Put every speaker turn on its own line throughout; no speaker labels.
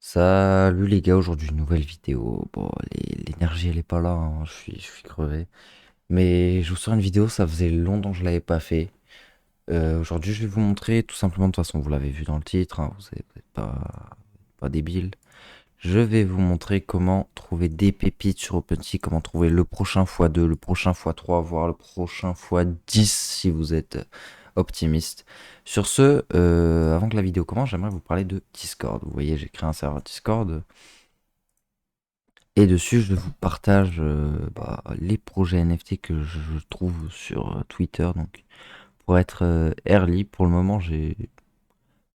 Salut les gars, aujourd'hui une nouvelle vidéo. Bon, l'énergie elle est pas là, hein, je suis crevé. Mais je vous sors une vidéo, ça faisait longtemps que je l'avais pas fait. Aujourd'hui je vais vous montrer, tout simplement, de toute façon vous l'avez vu dans le titre, hein, vous n'êtes pas débile. Je vais vous montrer comment trouver des pépites sur OpenSea, comment trouver le prochain x2, le prochain x3, voire le prochain x10 si vous êtes optimiste. Sur ce, avant que la vidéo commence, j'aimerais vous parler de Discord. Vous voyez, j'ai créé un serveur Discord. Et dessus, je vous partage les projets NFT que je trouve sur Twitter. Donc, pour être early, pour le moment, je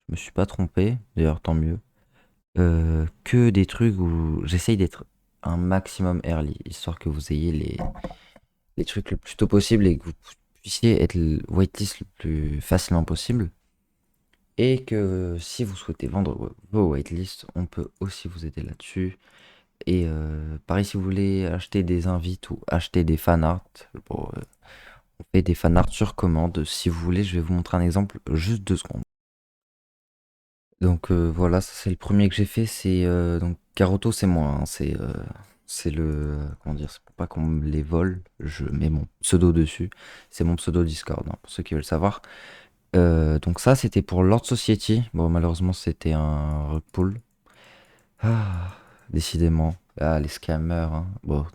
me suis pas trompé. D'ailleurs, tant mieux. Que des trucs où j'essaye d'être un maximum early, histoire que vous ayez les trucs le plus tôt possible et que vous puissiez être le whitelist le plus facilement possible. Et que si vous souhaitez vendre vos whitelists, on peut aussi vous aider là-dessus. Et pareil, si vous voulez acheter des invites ou acheter des fanarts, bon, on fait des fanarts sur commande. Si vous voulez, je vais vous montrer un exemple, juste 2 secondes. Donc voilà, ça c'est le premier que j'ai fait. C'est donc Caroto, c'est moi, hein, c'est le comment dire, c'est pour pas qu'on me les vole. Je mets mon pseudo dessus. C'est mon pseudo Discord, hein, pour ceux qui veulent savoir. Donc ça, c'était pour Lord Society. Bon, malheureusement, c'était un rug pull. Ah, décidément. Ah, les scammers, hein. Bon,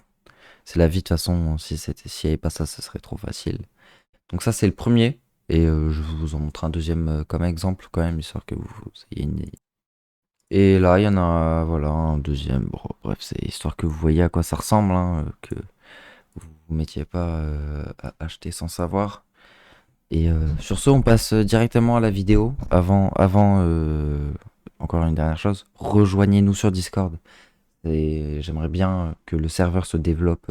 c'est la vie de toute façon, s'il n'y avait pas ça, ce serait trop facile. Donc ça, c'est le premier. Et je vais vous en montrer un deuxième comme exemple quand même, histoire que vous ayez une idée. Et là, il y en a, voilà, un deuxième. Bon, bref, c'est histoire que vous voyez à quoi ça ressemble, hein, que vous vous mettiez pas à acheter sans savoir. Et sur ce, on passe directement à la vidéo. Encore une dernière chose, rejoignez-nous sur Discord. Et j'aimerais bien que le serveur se développe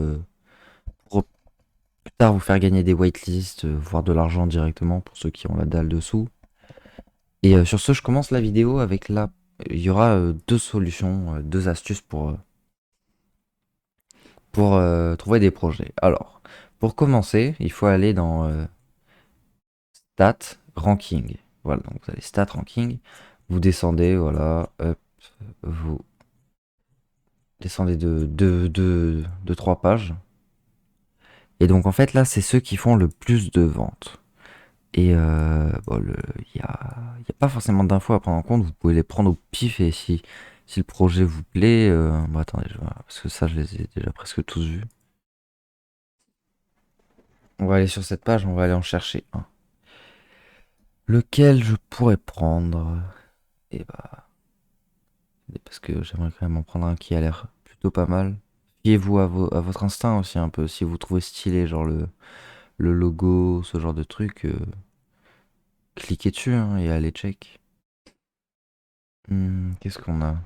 pour plus tard vous faire gagner des waitlists, voire de l'argent directement pour ceux qui ont la dalle dessous. Et sur ce, je commence la vidéo avec la... Il y aura deux solutions, deux astuces pour trouver des projets. Alors, pour commencer, il faut aller dans Stat Ranking. Voilà, donc vous allez Stat Ranking, vous descendez, voilà, hop, vous descendez de 3 pages. Et donc en fait là, c'est ceux qui font le plus de ventes. Et bon, il y a pas forcément d'infos à prendre en compte, vous pouvez les prendre au pif et si le projet vous plaît, bon, attendez, parce que ça je les ai déjà presque tous vus. On va aller sur cette page, on va aller en chercher un. Lequel je pourrais prendre? Et bah, parce que j'aimerais quand même en prendre un qui a l'air plutôt pas mal. Fiez-vous à votre instinct aussi un peu, si vous trouvez stylé, genre le logo, ce genre de truc, cliquez dessus hein, et allez check. Qu'est-ce qu'on a?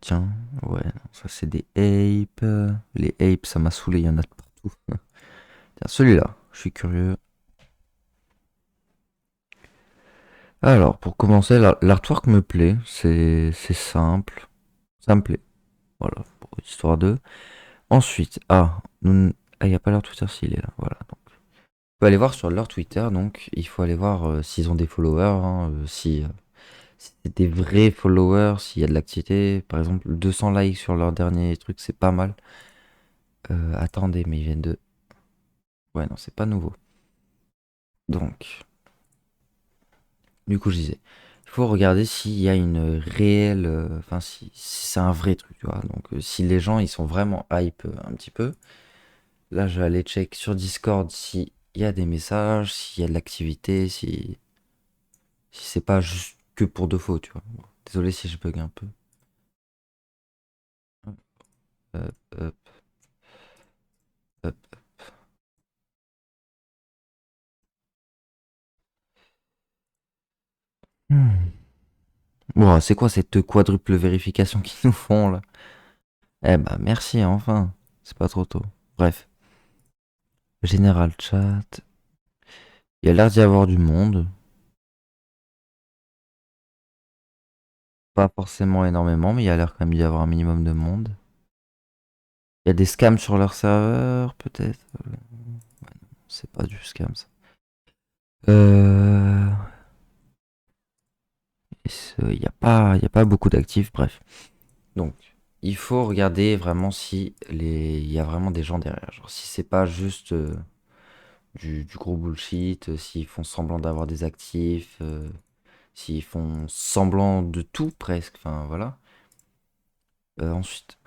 Tiens, ouais, non, ça c'est des apes. Les apes, ça m'a saoulé, il y en a de partout. Tiens, celui-là, je suis curieux. Alors, pour commencer, l'artwork me plaît, c'est simple. Ça me plaît, voilà, pour histoire de. Ensuite, il n'y a pas leur Twitter s'il est là, voilà. Donc, on peut aller voir sur leur Twitter, donc il faut aller voir s'ils ont des followers, hein, si c'est des vrais followers, s'il y a de l'activité. Par exemple, 200 likes sur leur dernier truc, c'est pas mal. Attendez, mais ils viennent de... Ouais, non, c'est pas nouveau. Donc, du coup, je disais, il faut regarder s'il y a une réelle... Enfin, si c'est un vrai truc, tu vois. Donc, si les gens, ils sont vraiment hype un petit peu. Là, je vais aller check sur Discord s'il y a des messages, s'il y a de l'activité, si c'est pas juste que pour de faux, tu vois. Bon, désolé si je bug un peu. Hop, hop, hop. Hmm. Bon, c'est quoi cette quadruple vérification qu'ils nous font là? Eh bah merci, enfin. C'est pas trop tôt. Bref. Général chat. Il y a l'air d'y avoir du monde. Pas forcément énormément, mais il y a l'air quand même d'y avoir un minimum de monde. Il y a des scams sur leur serveur, peut-être. C'est pas du scam ça. Euh... Il y a pas beaucoup d'actifs, bref. Donc, il faut regarder vraiment si il y a vraiment des gens derrière. Genre, si c'est pas juste du gros bullshit, s'ils font semblant d'avoir des actifs, s'ils font semblant de tout presque, enfin voilà. Ensuite,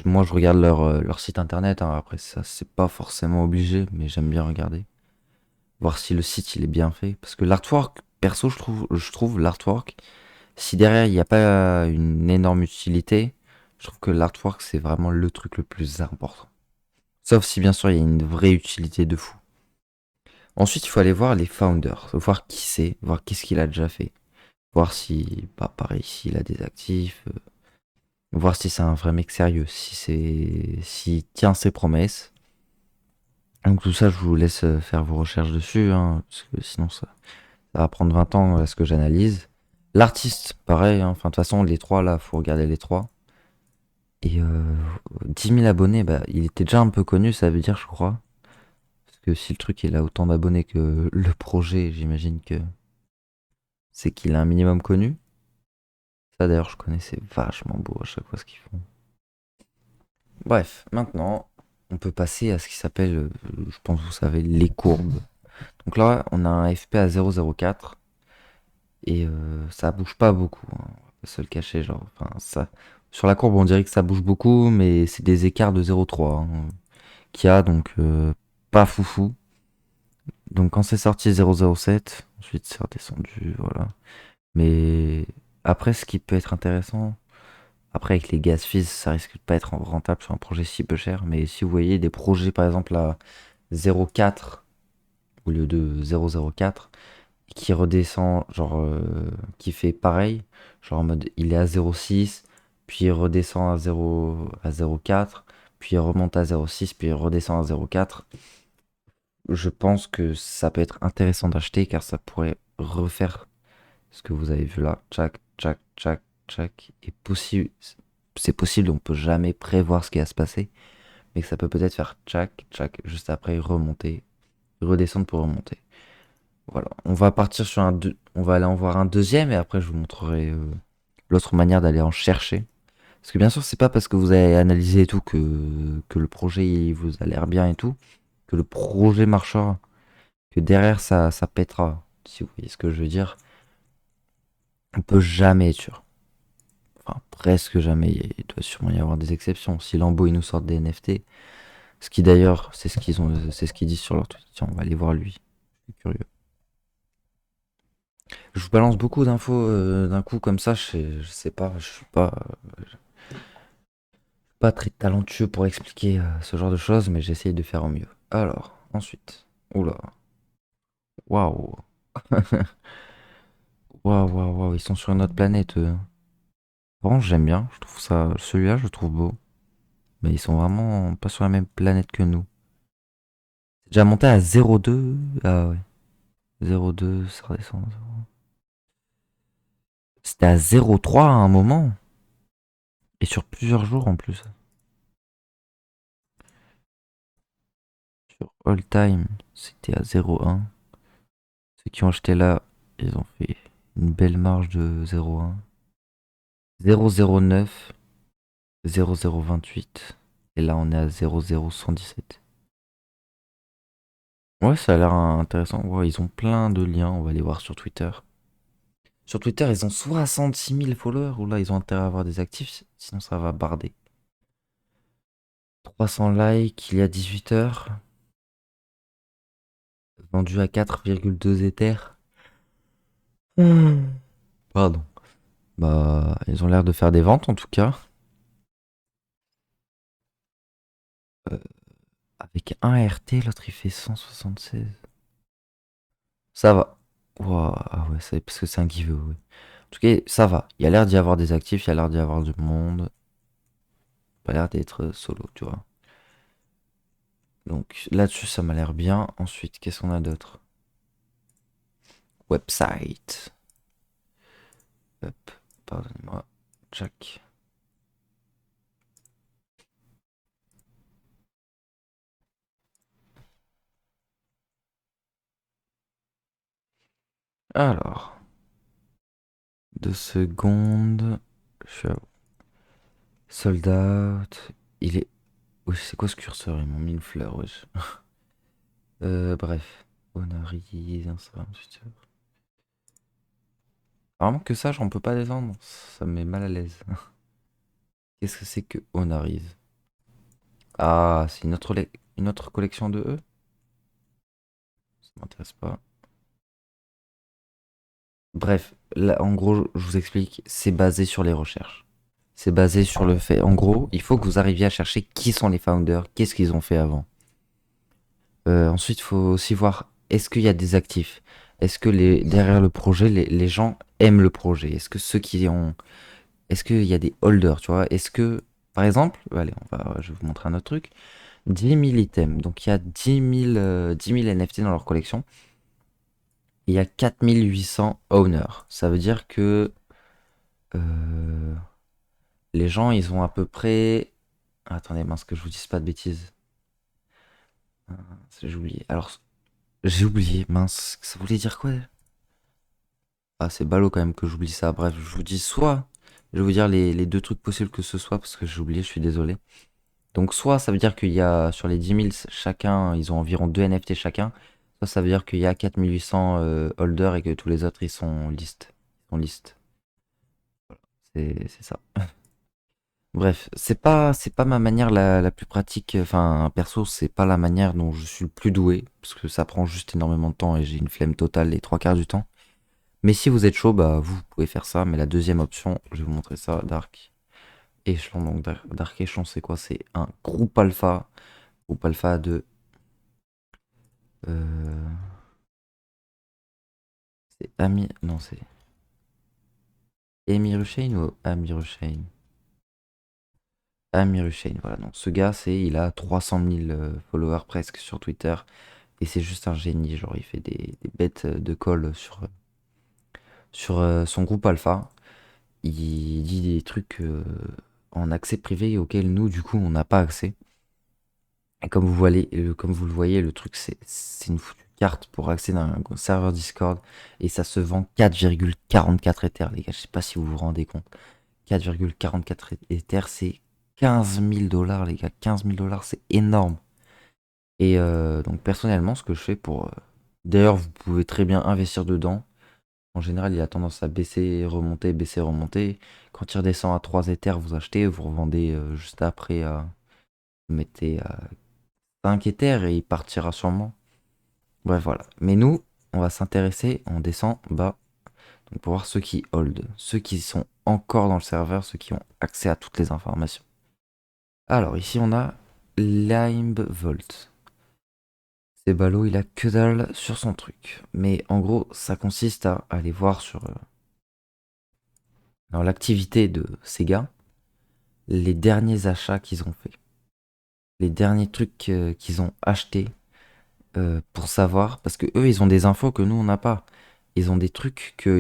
moi je regarde leur site internet, hein. Après ça c'est pas forcément obligé, mais j'aime bien regarder. Voir si le site il est bien fait. Parce que l'artwork, perso je trouve l'artwork, si derrière il n'y a pas une énorme utilité, je trouve que l'artwork c'est vraiment le truc le plus important. Sauf si bien sûr il y a une vraie utilité de fou. Ensuite il faut aller voir les founders, voir qui c'est, voir qu'est-ce qu'il a déjà fait. Voir si, bah pareil, s'il a des actifs, voir si c'est un vrai mec sérieux, s'il tient ses promesses. Donc tout ça, je vous laisse faire vos recherches dessus, hein, parce que sinon ça va prendre 20 ans à ce que j'analyse. L'artiste, pareil, hein, enfin de toute façon les trois là, faut regarder les trois. Et 10 000 abonnés, bah il était déjà un peu connu, ça veut dire je crois. Parce que si le truc il a autant d'abonnés que le projet, j'imagine que c'est qu'il a un minimum connu. Ça d'ailleurs je connais, c'est vachement beau à chaque fois ce qu'ils font. Bref, maintenant, on peut passer à ce qui s'appelle, je pense que vous savez, les courbes. Donc là, on a un FP à 0,04 et ça bouge pas beaucoup, hein, on va pas se le cacher, genre, enfin, ça, sur la courbe, on dirait que ça bouge beaucoup, mais c'est des écarts de 0,3 hein, qu'il y a, donc pas foufou. Donc quand c'est sorti 0,07, ensuite c'est redescendu, voilà. Mais après, ce qui peut être intéressant, après avec les gaz fees, ça risque de pas être rentable sur un projet si peu cher, mais si vous voyez des projets par exemple à 0,4 au lieu de 0,04 qui redescend, genre qui fait pareil, genre en mode il est à 0,6, puis il redescend à 0,4, puis il remonte à 0,6, puis il redescend à 0,4. Je pense que ça peut être intéressant d'acheter car ça pourrait refaire ce que vous avez vu là. Tchac, tchac, tchac, tchac. Et possible, c'est possible, on peut jamais prévoir ce qui va se passer, mais que ça peut peut-être faire tchac, tchac, juste après remonter, redescendre pour remonter. Voilà, on va partir sur on va aller en voir un deuxième et après je vous montrerai l'autre manière d'aller en chercher. Parce que bien sûr, c'est pas parce que vous avez analysé et tout que le projet il vous a l'air bien et tout, que le projet marchera, que derrière ça pètera. Si vous voyez ce que je veux dire, on peut jamais être sûr. Enfin, presque jamais. Il doit sûrement y avoir des exceptions. Si Lambo ils nous sortent des NFT, ce qui d'ailleurs, c'est ce qu'ils disent sur leur tweet. Tiens, on va aller voir lui. Je suis curieux. Je vous balance beaucoup d'infos d'un coup comme ça. Je sais pas, je suis pas très talentueux pour expliquer ce genre de choses, mais j'essaye de faire au mieux. Alors, ensuite. Oula. Waouh. Waouh, waouh, waouh. Ils sont sur une autre planète, eux. Vraiment, j'aime bien. Je trouve ça. Celui-là, je le trouve beau. Mais ils sont vraiment pas sur la même planète que nous. C'est déjà monté à 0,2. Ah ouais. 0,2, ça redescend. C'était à 0,3 à un moment. Et sur plusieurs jours en plus. Sur all time, c'était à 0,1. Ceux qui ont acheté là, ils ont fait une belle marge de 0,1. 0,09, 0,028. Et là, on est à 0,0117. Ouais, ça a l'air intéressant. Ouais, ils ont plein de liens. On va les voir sur Twitter. Sur Twitter, ils ont 66 000 followers. Ou là, ils ont intérêt à avoir des actifs. Sinon, ça va barder. 300 likes il y a 18 heures. Vendu à 4,2 Ether. Pardon. Bah, ils ont l'air de faire des ventes en tout cas. Euh, avec un RT, l'autre il fait 176. Ça va. Ouah, ah ouais, c'est parce que c'est un giveaway. En tout cas, ça va. Il y a l'air d'y avoir des actifs, il y a l'air d'y avoir du monde. Pas l'air d'être solo, tu vois. Donc là-dessus, ça m'a l'air bien. Ensuite, qu'est-ce qu'on a d'autre? Website. Hop, pardonnez-moi. Jack. Alors, 2 secondes. Je suis à sold out. Il est. Wesh, c'est quoi ce curseur? Ils m'ont mis une fleur, wesh. Bref. Honoris, Instagram, Twitter. Vraiment que ça, j'en peux pas descendre. Ça me met mal à l'aise. Qu'est-ce que c'est que Honoris? Ah, c'est une autre collection de E? Ça m'intéresse pas. Bref, là, en gros, je vous explique, c'est basé sur les recherches. C'est basé sur le fait, en gros, il faut que vous arriviez à chercher qui sont les founders, qu'est-ce qu'ils ont fait avant. Ensuite, il faut aussi voir, est-ce qu'il y a des actifs? Est-ce que derrière le projet, les gens aiment le projet? Est-ce que ceux qui ont... Est-ce qu'il y a des holders, tu vois? Est-ce que, par exemple, allez, je vais vous montrer un autre truc. 10 000 items, donc il y a 10 000 NFT dans leur collection. Il y a 4 800 owners. Ça veut dire que euh, les gens, ils ont à peu près... Attendez, mince, que je vous dise pas de bêtises. J'ai oublié. Alors, j'ai oublié, mince. Ça voulait dire quoi? Ah, c'est ballot quand même que j'oublie ça. Bref, je vous dis soit... Je vais vous dire les deux trucs possibles que ce soit, parce que j'ai oublié, je suis désolé. Donc, soit ça veut dire qu'il y a, sur les 10 000 chacun, ils ont environ 2 NFT chacun. Soit ça veut dire qu'il y a 4 800 holders et que tous les autres, ils sont list. Ils sont list. C'est ça. Bref, c'est pas ma manière la plus pratique. Enfin, perso, c'est pas la manière dont je suis le plus doué, parce que ça prend juste énormément de temps et j'ai une flemme totale les trois quarts du temps. Mais si vous êtes chaud, bah vous pouvez faire ça. Mais la deuxième option, je vais vous montrer ça, Dark Echelon. Donc Dark Echelon, c'est quoi? C'est un groupe alpha de, euh, c'est Ami, non c'est Amy Rushane ou Ami Rushane? Ami Rushane, voilà. Donc ce gars, il a 300 000 followers presque sur Twitter. Et c'est juste un génie, genre il fait des bêtes de colle sur son groupe alpha. Il dit des trucs en accès privé auxquels nous, du coup, on n'a pas accès. Et comme vous le voyez, le truc, c'est une foutue carte pour accéder à un serveur Discord. Et ça se vend 4,44 Ethers, les gars. Je sais pas si vous vous rendez compte. 4,44 Ethers, c'est 15 000 $, les gars. 15 000 $, c'est énorme. Et donc, personnellement, ce que je fais pour... D'ailleurs, vous pouvez très bien investir dedans. En général, il a tendance à baisser, remonter, baisser, remonter. Quand il redescend à 3 Ethers, vous achetez, vous revendez juste après. Vous mettez à 5 Ethers et il partira sûrement. Bref, voilà. Mais nous, on va s'intéresser, on descend bas, donc pour voir ceux qui hold, ceux qui sont encore dans le serveur, ceux qui ont accès à toutes les informations. Alors, ici, on a Limebolt. C'est ballot, il a que dalle sur son truc. Mais en gros, ça consiste à aller voir sur dans l'activité de ces gars les derniers achats qu'ils ont fait, les derniers trucs qu'ils ont achetés pour savoir, parce que eux, ils ont des infos que nous, on n'a pas. Ils ont des trucs que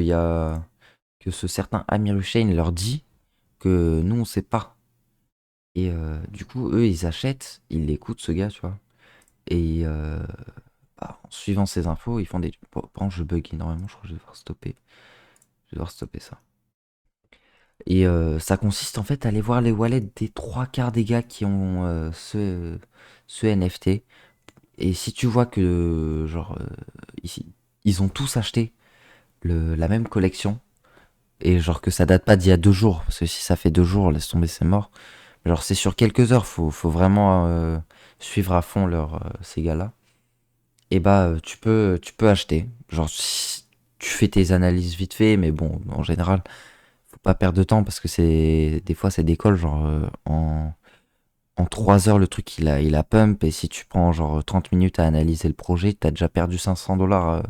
ce certain Amir Hussein leur dit que nous, on sait pas. Et du coup, eux, ils achètent, ils l'écoutent, ce gars, tu vois. Et en suivant ces infos, ils font des... Bon, par contre, je bug énormément, je crois que je vais devoir stopper. Je vais devoir stopper ça. Et ça consiste en fait à aller voir les wallets des trois quarts des gars qui ont ce NFT. Et si tu vois que, genre, ici, ils ont tous acheté la même collection, et genre que ça date pas d'il y a 2 jours, parce que si ça fait 2 jours, laisse tomber, c'est mort. Genre, c'est sur quelques heures, faut vraiment suivre à fond ces gars-là. Et bah, tu peux acheter. Genre, si tu fais tes analyses vite fait, mais bon, en général, faut pas perdre de temps parce que des fois, ça décolle. Genre, en 3 heures, le truc, il a pump. Et si tu prends genre 30 minutes à analyser le projet, t'as déjà perdu 500 $,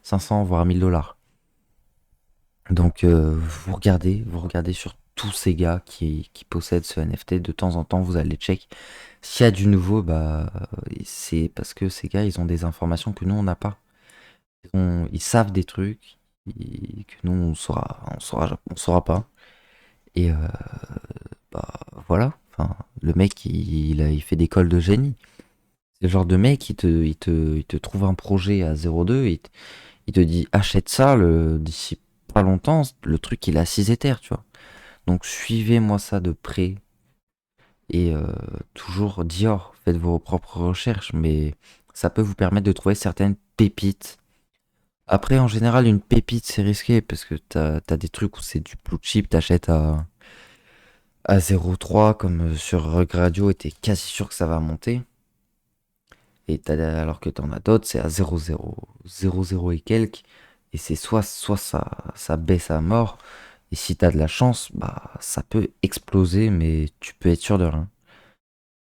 500 voire 1000 $. Donc, vous regardez sur tous ces gars qui possèdent ce NFT. De temps en temps, vous allez check. S'il y a du nouveau, bah, c'est parce que ces gars, ils ont des informations que nous, on n'a pas. Ils savent des trucs que nous, on saura pas. Et bah, voilà. Enfin, le mec, il fait des calls de génie. C'est le genre de mec, il te trouve un projet à 0,2, il te dit achète ça d'ici pas longtemps, le truc il est à 6 Ethers, tu vois. Donc suivez-moi ça de près. Et toujours Dior, faites vos propres recherches, mais ça peut vous permettre de trouver certaines pépites. Après, en général, une pépite, c'est risqué parce que t'as des trucs où c'est du blue chip, t'achètes à 0,3 comme sur Rug Radio et t'es quasi sûr que ça va monter. Alors que t'en as d'autres, c'est à 0,0 et quelques. Et c'est soit ça baisse à mort. Et si t'as de la chance, bah ça peut exploser, mais tu peux être sûr de rien.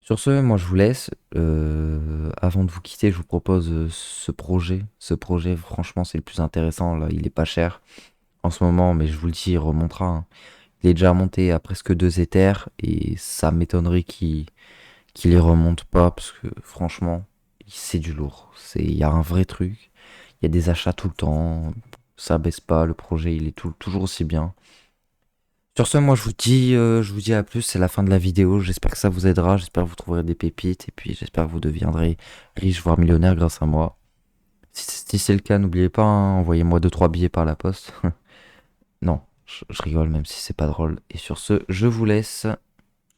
Sur ce, moi je vous laisse. Avant de vous quitter, je vous propose ce projet. Ce projet, franchement, c'est le plus intéressant. Là, il est pas cher en ce moment, mais je vous le dis, il remontera, hein. Il est déjà monté à presque 2 Ethers et ça m'étonnerait qu'il les remonte pas parce que franchement, c'est du lourd. Il y a un vrai truc. Il y a des achats tout le temps. Ça baisse pas. Le projet, il est toujours aussi bien. Sur ce, moi je vous dis à plus, c'est la fin de la vidéo. J'espère que ça vous aidera, j'espère que vous trouverez des pépites et puis j'espère que vous deviendrez riche, voire millionnaire grâce à moi. Si c'est le cas, n'oubliez pas, hein, envoyez-moi deux trois billets par la poste. Non, je rigole même si c'est pas drôle. Et sur ce, je vous laisse.